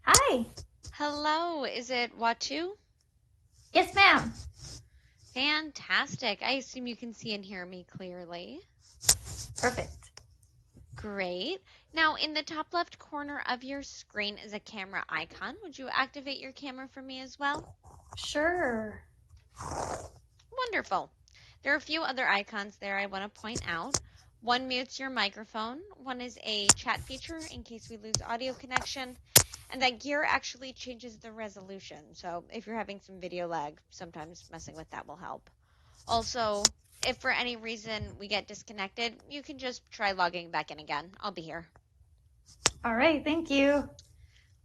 Hi. Hello, is it Watu? Yes, ma'am. Fantastic. I assume you can see and hear me clearly. Perfect. Great. Now, in the top left corner of your screen is a camera icon. Would you activate your camera for me as well? Sure. Wonderful. There are a few other icons there I want to point out. One mutes your microphone, one is a chat feature in case we lose audio connection, and that gear actually changes the resolution. So if you're having some video lag, sometimes messing with that will help. Also, if for any reason we get disconnected, you can just try logging back in again. I'll be here. All right. Thank you.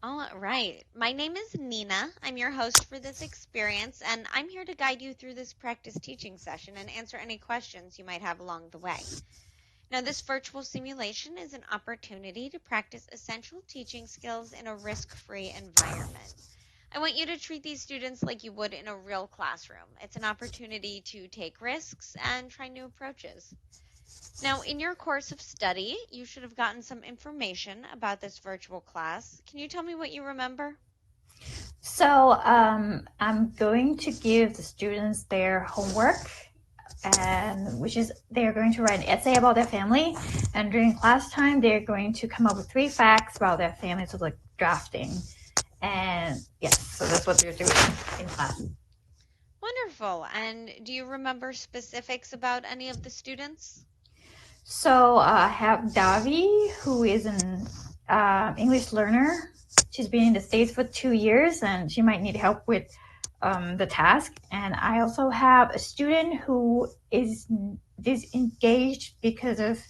All right. My name is Nina. I'm your host for this experience, and I'm here to guide you through this practice teaching session and answer any questions you might have along the way. Now, this virtual simulation is an opportunity to practice essential teaching skills in a risk free environment. I want you to treat these students like you would in a real classroom. It's an opportunity to take risks and try new approaches. Now, in your course of study, you should have gotten some information about this virtual class. Can you tell me what you remember? I'm going to give the students their homework, and which is they're going to write an essay about their family. And during class time, they're going to come up with 3 facts about their family, so like drafting. And yes, so that's what they're doing in class. Wonderful. And do you remember specifics about any of the students? I have Davi, who is an English learner. She's been in the States for 2 years and she might need help with the task. And I also have a student who is disengaged because of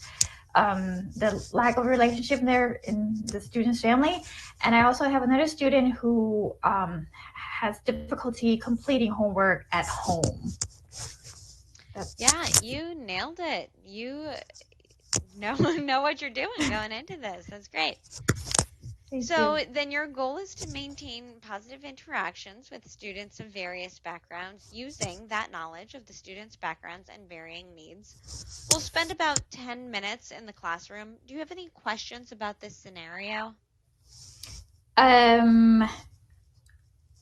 the lack of relationship there in the student's family. And I also have another student who has difficulty completing homework at home. Yeah, you nailed it. You know what you're doing going into this. That's great. Thank you. So then your goal is to maintain positive interactions with students of various backgrounds using that knowledge of the students' backgrounds and varying needs. We'll spend about 10 minutes in the classroom. Do you have any questions about this scenario? Um,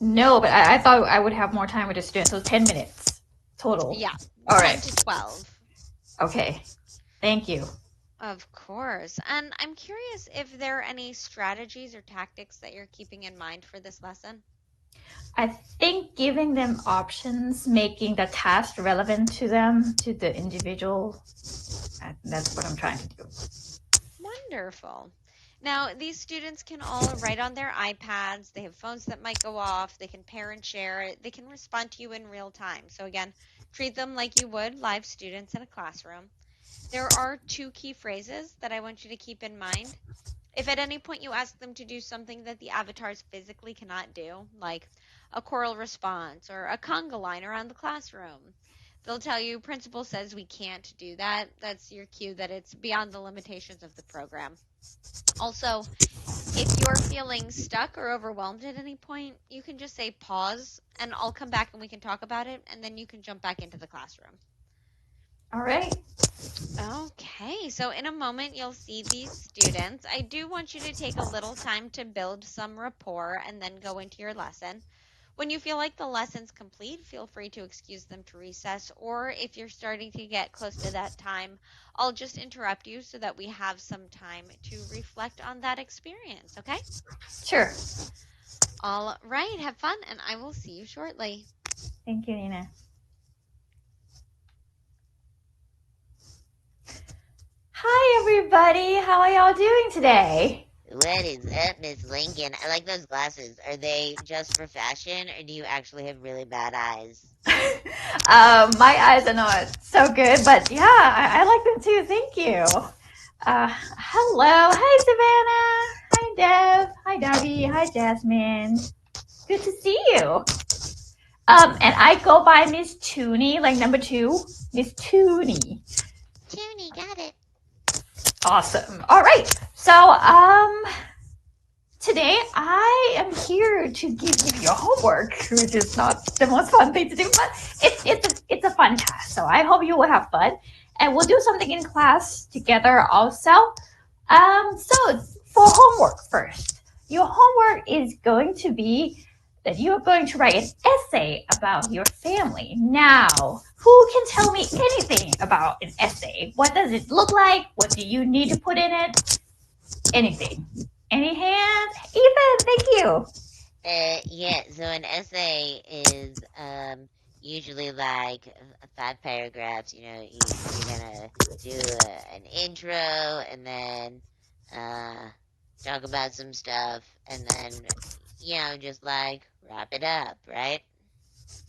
no, but I thought I would have more time with the students. So 10 minutes total. Yeah, All 10 right. to 12. Okay. Thank you. Of course. And I'm curious if there are any strategies or tactics that you're keeping in mind for this lesson. I think giving them options, making the task relevant to them, to the individual, that's what I'm trying to do. Wonderful. Now, these students can all write on their iPads. They have phones that might go off. They can pair and share. They can respond to you in real time. So, again, treat them like you would live students in a classroom. There are two key phrases that I want you to keep in mind. If at any point you ask them to do something that the avatars physically cannot do, like a choral response or a conga line around the classroom, they'll tell you principal says we can't do that. That's your cue that it's beyond the limitations of the program. Also, if you're feeling stuck or overwhelmed at any point, you can just say pause and I'll come back and we can talk about it, and then you can jump back into the classroom. All right. Okay, so in a moment you'll see these students. I do want you to take a little time to build some rapport and then go into your lesson. When you feel like the lesson's complete, feel free to excuse them to recess, or if you're starting to get close to that time, I'll just interrupt you so that we have some time to reflect on that experience, okay? Sure. All right, have fun, and I will see you shortly. Thank you, Nina. Hi, everybody. How are y'all doing today? What is up, Miss Lincoln? I like those glasses. Are they just for fashion, or do you actually have really bad eyes? My eyes are not so good, but yeah, I like them too. Thank you. Hello. Hi, Savannah. Hi, Dev. Hi, Debbie. Hi, Jasmine. Good to see you. And I go by Miss Tooney, like number 2. Miss Tooney. Toonie, got it. Awesome. All right. Today I am here to give you your homework, which is not the most fun thing to do, but it's a fun task. So I hope you will have fun, and we'll do something in class together also. So for homework first, your homework homework is going to be that you are going to write an essay about your family. Now, who can tell me anything about an essay? What does it look like? What do you need to put in it? Anything. Any hands? Ethan, thank you. Yeah, so an essay is usually like 5 paragraphs. You're gonna do an intro and then uh talk about some stuff and then just like wrap it up, right?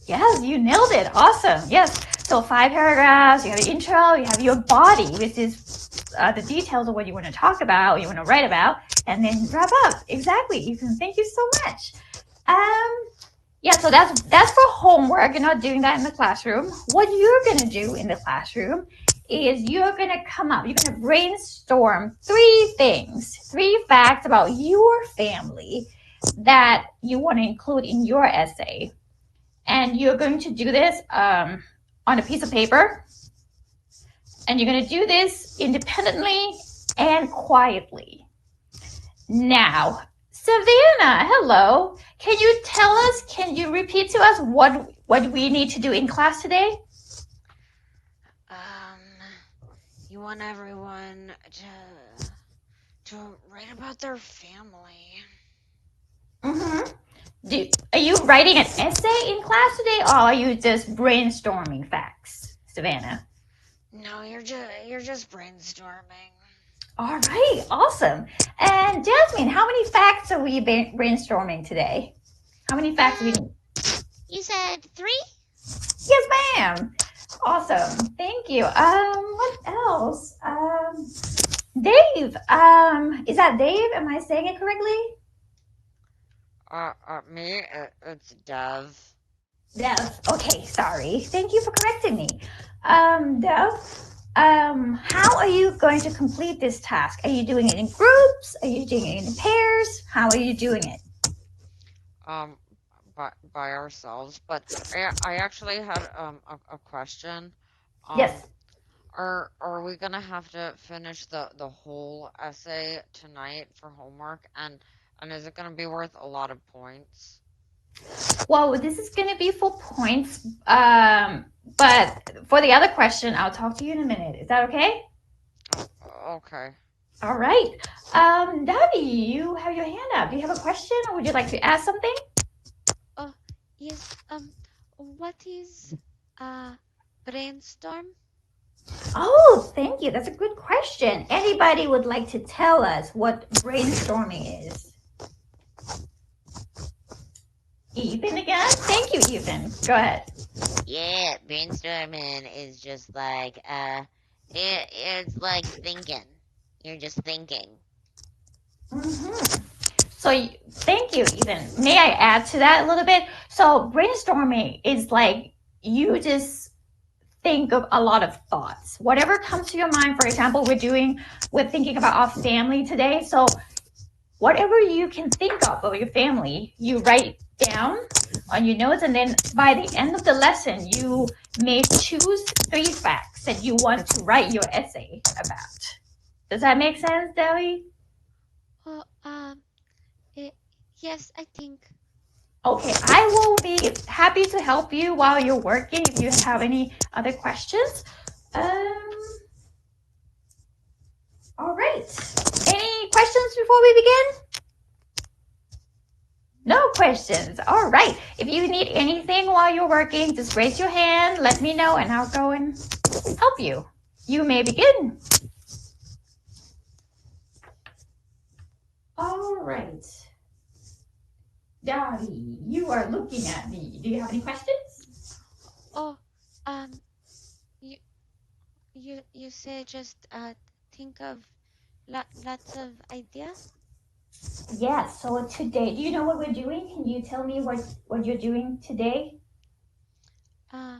Yes, you nailed it. Awesome. Yes. So 5 paragraphs, you have the intro, you have your body, which is the details of what you want to talk about, you want to write about, and then wrap up. Exactly. Ethan, thank you so much. Um, yeah, so that's for homework. You're not doing that in the classroom. What you're gonna do in the classroom is you're gonna come up, you're gonna brainstorm 3 things, 3 facts about your family that you want to include in your essay. And you're going to do this on a piece of paper. And you're going to do this independently and quietly. Now, Savannah, hello. Can you tell us, can you repeat to us what we need to do in class today? Um, you want everyone to write about their family. Mm-hmm. Are you writing an essay in class today, or are you just brainstorming facts, Savannah? No, you're just brainstorming. All right, awesome. And Jasmine, how many facts are we brainstorming today? How many facts we need? You said 3? Yes, ma'am. Awesome. Thank you. What else? Dave. Is that Dave? Am I saying it correctly? Me, it's Dev. Dev. Okay, sorry. Thank you for correcting me. Dev, how are you going to complete this task? Are you doing it in groups? Are you doing it in pairs? How are you doing it? Um, by ourselves. But I actually had a question. Um, Yes. are we gonna have to finish the whole essay tonight for homework? And is it gonna be worth a lot of points? Well, this is going to be for points. But for the other question, I'll talk to you in a minute. Is that okay? Okay. All right. Davi, you have your hand up. Do you have a question or would you like to ask something? Oh, yes. What is brainstorm? Oh, thank you. That's a good question. Anybody would like to tell us what brainstorming is? Ethan again? Thank you, Ethan. Go ahead. Yeah, brainstorming is just like it's like thinking. You're just thinking. Mm-hmm. So thank you, Ethan. May I add to that a little bit? So brainstorming is like you just think of a lot of thoughts. Whatever comes to your mind, for example, we're thinking about our family today. So whatever you can think of your family, you write down on your notes, and then by the end of the lesson, you may choose 3 facts that you want to write your essay about. Does that make sense, Debbie? Oh, eh, yes, I think. Okay, I will be happy to help you while you're working if you have any other questions. Um, all right. Any questions before we begin? No questions. All right. If you need anything while you're working, just raise your hand, let me know, and I'll go and help you. You may begin. All right. Dottie, you are looking at me. Do you have any questions? Oh, um, you you say just think of lots of idea. Yes. So today, do you know what we're doing? Can you tell me what you're doing today? Uh,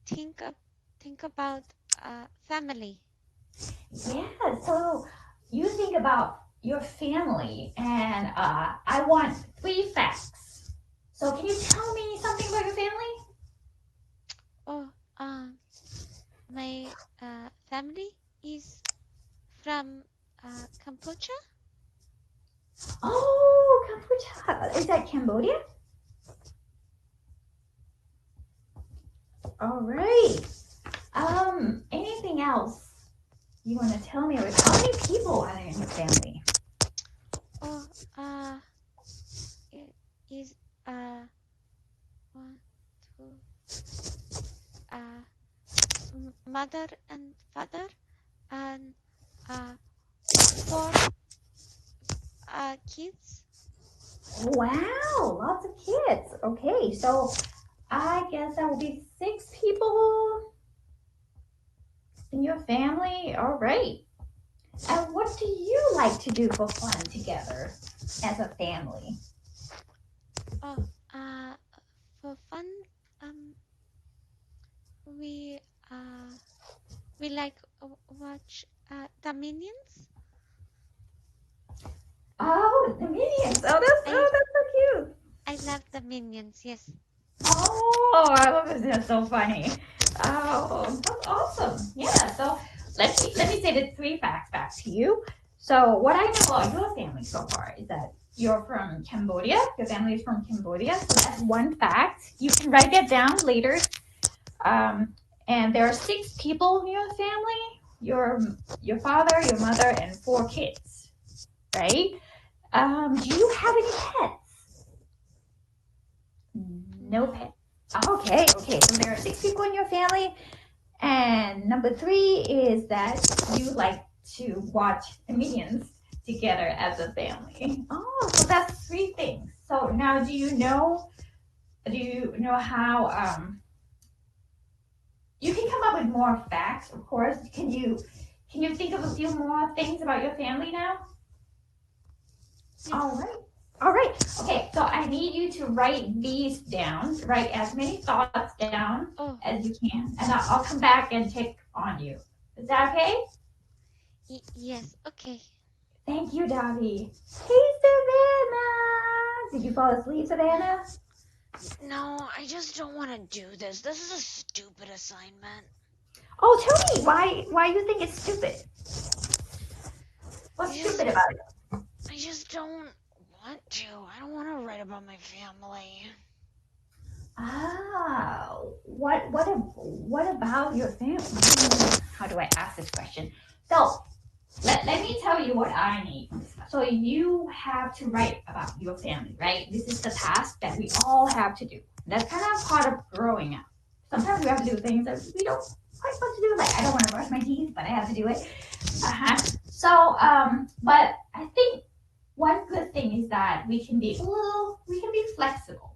think of think about family. Yeah. So you think about your family, and I want 3 facts. So can you tell me something about your family? Oh, my family is from Cambodia. Oh, Cambodia. is that Cambodia? All right. Anything else you want to tell me? Like, how many people are there in your family? Oh, it is one, two, uh, mother and father, and uh, four kids. Wow, lots of kids. Okay, so I guess that will be 6 people in your family. All right. And what do you like to do for fun together as a family? Oh, for fun, um, we uh, we like watch the Minions. Oh, the minions. I That's so cute. I love the Minions. Yes. Oh, I love this. That's so funny. Oh, that's awesome. Yeah. So let me say the 3 facts back to you. So what I know about your family so far is that you're from Cambodia. Your family is from Cambodia. So that's one fact. You can write that down later. Um, and there are 6 people in your family. Your father, your mother, and 4 kids. Right? Do you have any pets? No No. pets. Okay. So there are 6 people in your family, and number 3 is that you like to watch Minions together as a family. Oh, so that's 3 things. So now, do you know how you can come up with more facts? Of course. Can you think of a few more things about your family now? All Yes. right. All right. Okay. So I need you to write these down. Write as many thoughts down Oh, as you can, and I'll come back and check on you. Is that okay? yes. Okay. Thank you, Davi. Hey, Savannah. Did you fall asleep, Savannah? No, I just don't want to do this. This is a stupid assignment. Oh, tell me why you think it's stupid. I What's just stupid about it? I just don't want to. I don't want to write about my family. Ah, what about your family? How do I ask this question? So let me tell you what I need. So you have to write about your family, right? This is the task that we all have to do. That's kind of part of growing up. Sometimes we have to do things that we don't quite want to do. Like I don't want to brush my teeth, but I have to do it. Uh-huh. So, but I think one good thing is that we can be flexible.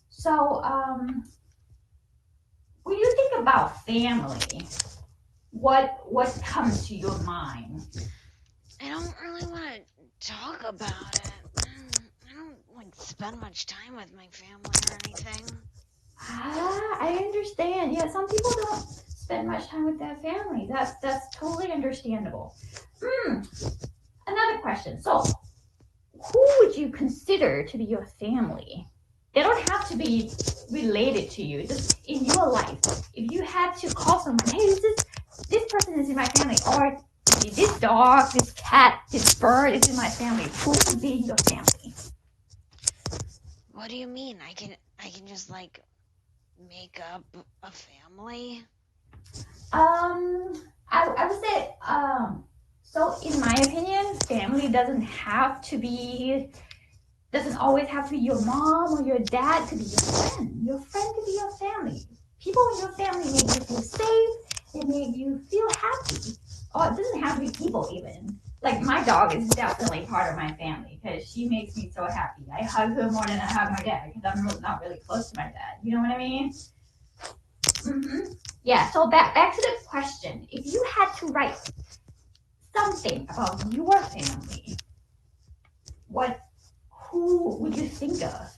So, when you think about family, what comes to your mind? I don't really want to talk about it. I don't like spend much time with my family or anything. I understand. Yeah, some people don't spend much time with their family. That's totally understandable. Hmm. Another question. So, who would you consider to be your family? They don't have to be related to you. Just in your life, if you had to call someone, hey, this person is in my family, or this dog, this cat, this bird is in my family. Who would be in your family? What do you mean? I can just like make up a family? I would say, so in my opinion, family doesn't always have to be your mom or your dad. Could be your friend. Your friend could be your family. People in your family make you feel safe. They make you feel happy. Oh, it doesn't have to be people even. Like my dog is definitely part of my family because she makes me so happy. I hug her more than I hug my dad because I'm not really close to my dad. You know what I mean? Yeah. So back to the question. If you had to write something about your family, what who would you think of?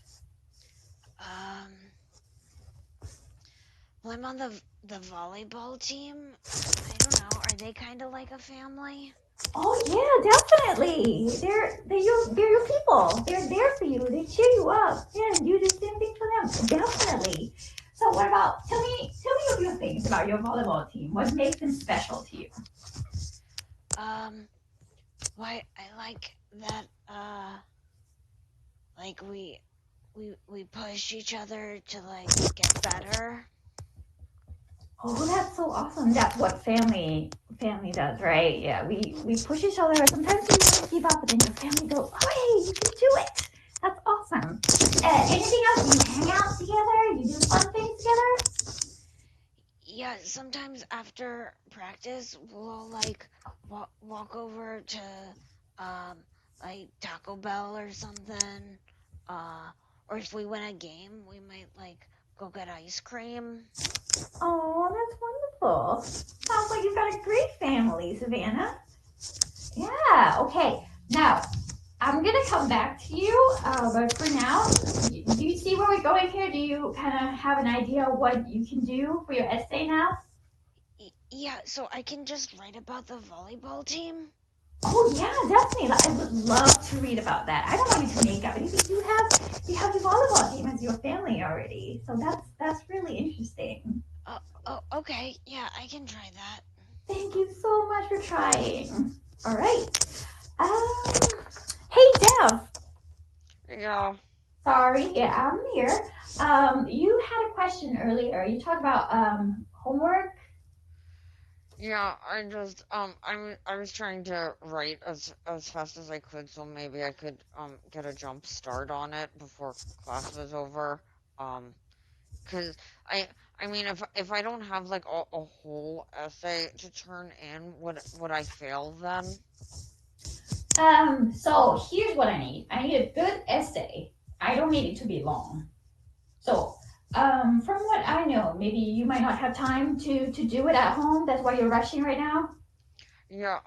Um, well, I'm on the volleyball team. I don't know. Are they kind of like a family? Oh yeah, definitely. They're your people. They're there for you. They cheer you up. Yeah, and do the same thing for them. Definitely. So what about tell me a few things about your volleyball team. What makes them special to you? Um, why I like that. like we push each other to like get better. Oh, that's so awesome. That's what family does, right? Yeah, we push each other. Sometimes we want to give up, but then your family goes, "Oh, hey, you can do it." That's awesome. Anything else? Do you hang out together? You do fun things together? Yeah, sometimes after practice, we'll like walk over to um like Taco Bell or something. Uh, or if we win a game, we might like go get ice cream. Oh, that's wonderful. Sounds like you've got a great family, Savannah. Yeah. Okay. Now I'm gonna come back to you, but for now, do you see where we're going here? Do you kind of have an idea of what you can do for your essay now? Yeah, so I can just write about the volleyball team. Oh yeah, definitely. I would love to read about that. I don't want you to make up anything. You have your volleyball team as your family already, so that's really interesting. Oh, okay. Yeah, I can try that. Thank you so much for trying. All right. Hey Dev. Yeah. Sorry, yeah, I'm here. You had a question earlier. You talked about homework. Yeah, I was trying to write as fast as I could, so maybe I could get a jump start on it before class was over. Um, 'Cause I mean if I don't have like a whole essay to turn in, would I fail then? So here's what I need. I need a good essay. I don't need it to be long. So, from what I know, maybe you might not have time to do it at home. That's why you're rushing right now. Yeah,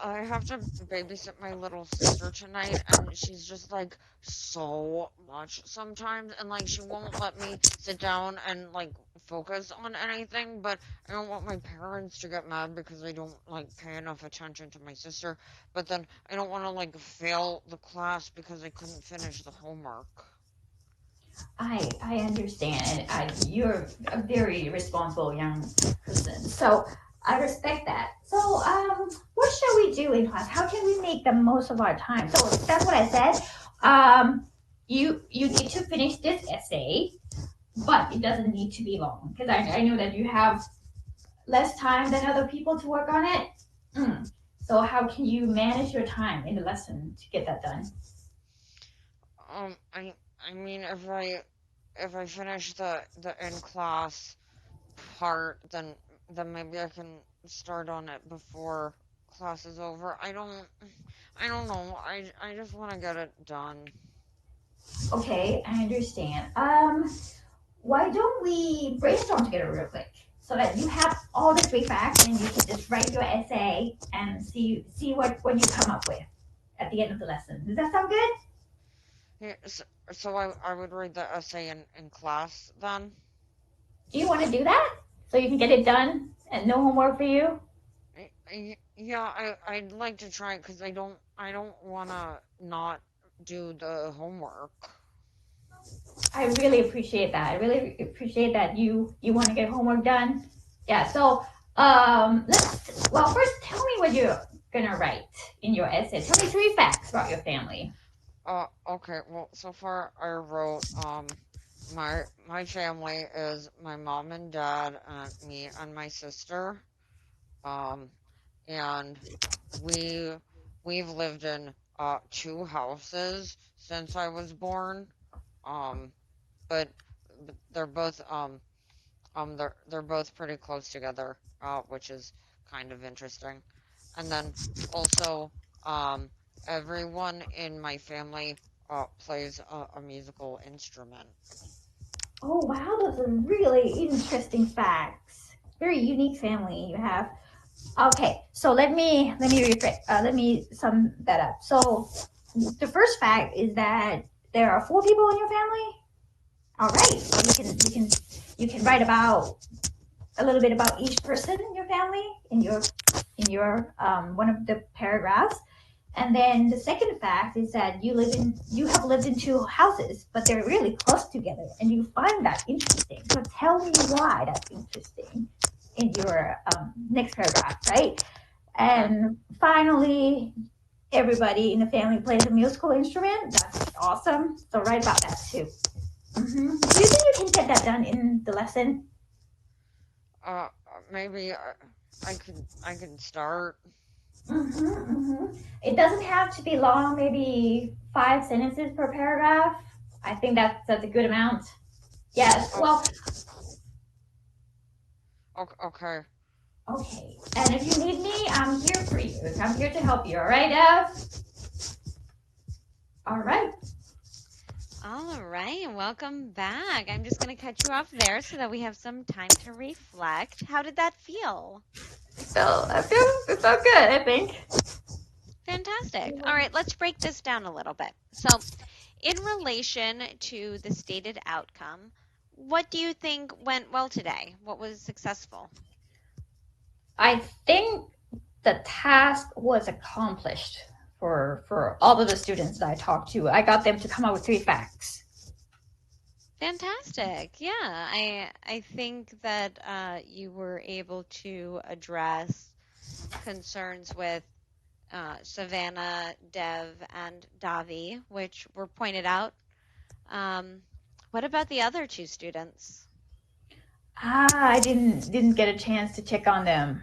I have to babysit my little sister tonight, and she's just like so much sometimes, and like she won't let me sit down and like focus on anything, but I don't want my parents to get mad because I don't like pay enough attention to my sister, but then I don't want to like fail the class because I couldn't finish the homework. I understand, and you're a very responsible young person. So I respect that. So, what shall we do in class? How can we make the most of our time? So that's what I said. You need to finish this essay, but it doesn't need to be long because I know that you have less time than other people to work on it. So how can you manage your time in the lesson to get that done? I mean if I finish the in class part, then maybe I can start on it before class is over. I don't know. I just want to get it done. Okay, I understand. Why don't we brainstorm together real quick so that you have all this week back and you can just write your essay and see what you come up with at the end of the lesson. Does that sound good? Yeah, so I would read the essay in class then. Do you want to do that so you can get it done and no homework for you? Yeah, I'd like to try it because I don't want to not do the homework. I really appreciate that. I really appreciate that you want to get homework done. Yeah. So let's well first tell me what you're gonna write in your essay. Tell me 3 facts about your family. Okay. Well, so far I wrote my family is my mom and dad, me and my sister. Um, and we we've lived in 2 houses since I was born. Um, but, but they're both pretty close together, which is kind of interesting. And then also um everyone in my family plays a musical instrument. Oh wow, those are really interesting facts. Very unique family you have. Okay, so let me sum that up. So the first fact is that there are 4 people in your family. All right, so you can write about a little bit about each person in your family in your one of the paragraphs. And then the second fact is that you have lived in 2 houses, but they're really close together, and you find that interesting. So tell me why that's interesting in your next paragraph, right? Okay. And finally, everybody in the family plays a musical instrument. That's awesome. So write about that too. Do you think you can get that done in the lesson? Maybe I can start. It doesn't have to be long. Maybe 5 sentences per paragraph. I think that's a good amount. Yes. Oh, Well, okay. okay. And if you need me, I'm here for you. I'm here to help you. All right, Ev? All right. All right, welcome back. I'm just going to cut you off there so that we have some time to reflect. How did that feel? It felt good, I think. Fantastic. All right, let's break this down a little bit. So, in relation to the stated outcome, what do you think went well today? What was successful? I think the task was accomplished for all of the students that I talked to. I got them to come up with 3 facts. Fantastic. Yeah, I think that you were able to address concerns with Savannah, Dev, and Davi, which were pointed out. What about the other 2 students? I didn't get a chance to check on them,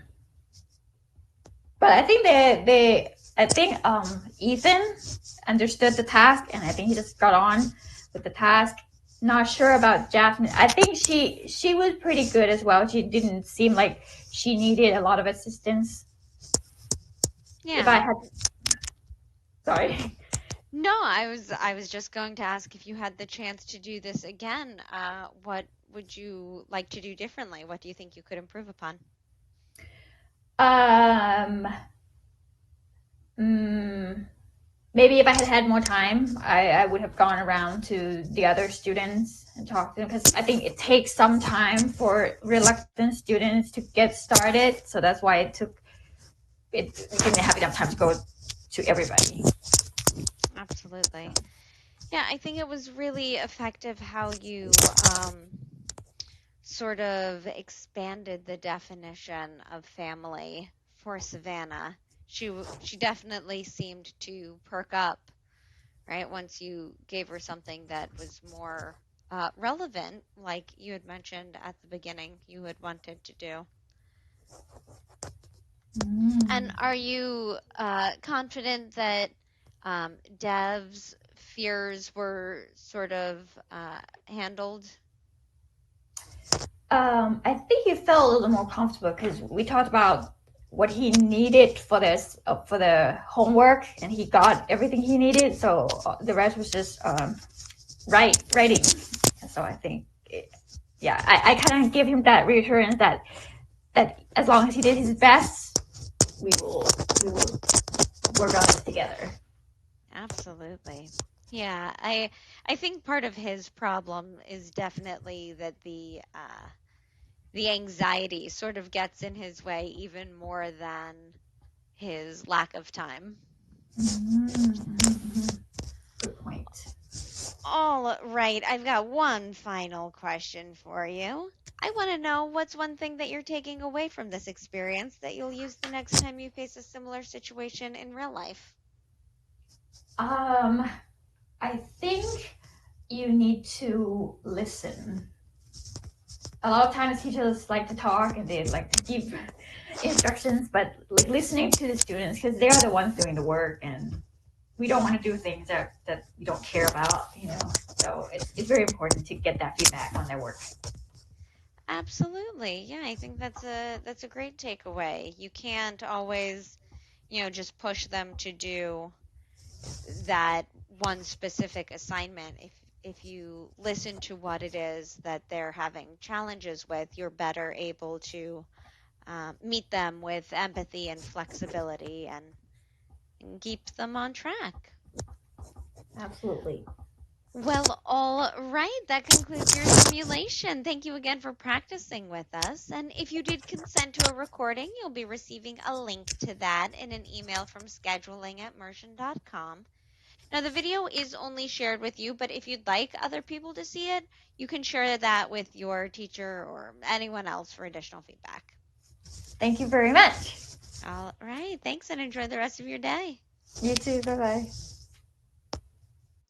but I think Ethan understood the task, and I think he just got on with the task. Not sure about Jasmine. I think she was pretty good as well. She didn't seem like she needed a lot of assistance. Yeah. If I had, sorry. No, I was just going to ask if you had the chance to do this again, what would you like to do differently? What do you think you could improve upon? Maybe if I had more time, I would have gone around to the other students and talked to them, because I think it takes some time for reluctant students to get started. So that's why it didn't have enough time to go to everybody. Absolutely. Yeah, I think it was really effective how you sort of expanded the definition of family for Savannah. She definitely seemed to perk up, right? Once you gave her something that was more relevant, like you had mentioned at the beginning you had wanted to do. And are you confident that Dev's fears were sort of handled? I think he felt a little more comfortable because we talked about what he needed for this for the homework, and he got everything he needed. So the rest was just writing. So I think, I kind of give him that reassurance that as long as he did his best, we will work on this together. Absolutely. Yeah, I think part of his problem is definitely that the anxiety sort of gets in his way even more than his lack of time. Good point. All right, I've got one final question for you. I want to know what's one thing that you're taking away from this experience that you'll use the next time you face a similar situation in real life. I think you need to listen. A lot of times teachers like to talk and they like to give instructions, but like listening to the students, because they are the ones doing the work, and we don't want to do things that we don't care about, So it's very important to get that feedback on their work. Absolutely. Yeah, I think that's a great takeaway. You can't always, just push them to do that one specific assignment. If you listen to what it is that they're having challenges with, you're better able to meet them with empathy and flexibility and keep them on track. Absolutely. Well, all right, that concludes your simulation. Thank you again for practicing with us. And if you did consent to a recording, you'll be receiving a link to that in an email from scheduling@mursion.com. Now, the video is only shared with you, but if you'd like other people to see it, you can share that with your teacher or anyone else for additional feedback. Thank you very much. All right, thanks, and enjoy the rest of your day. You too. Bye-bye.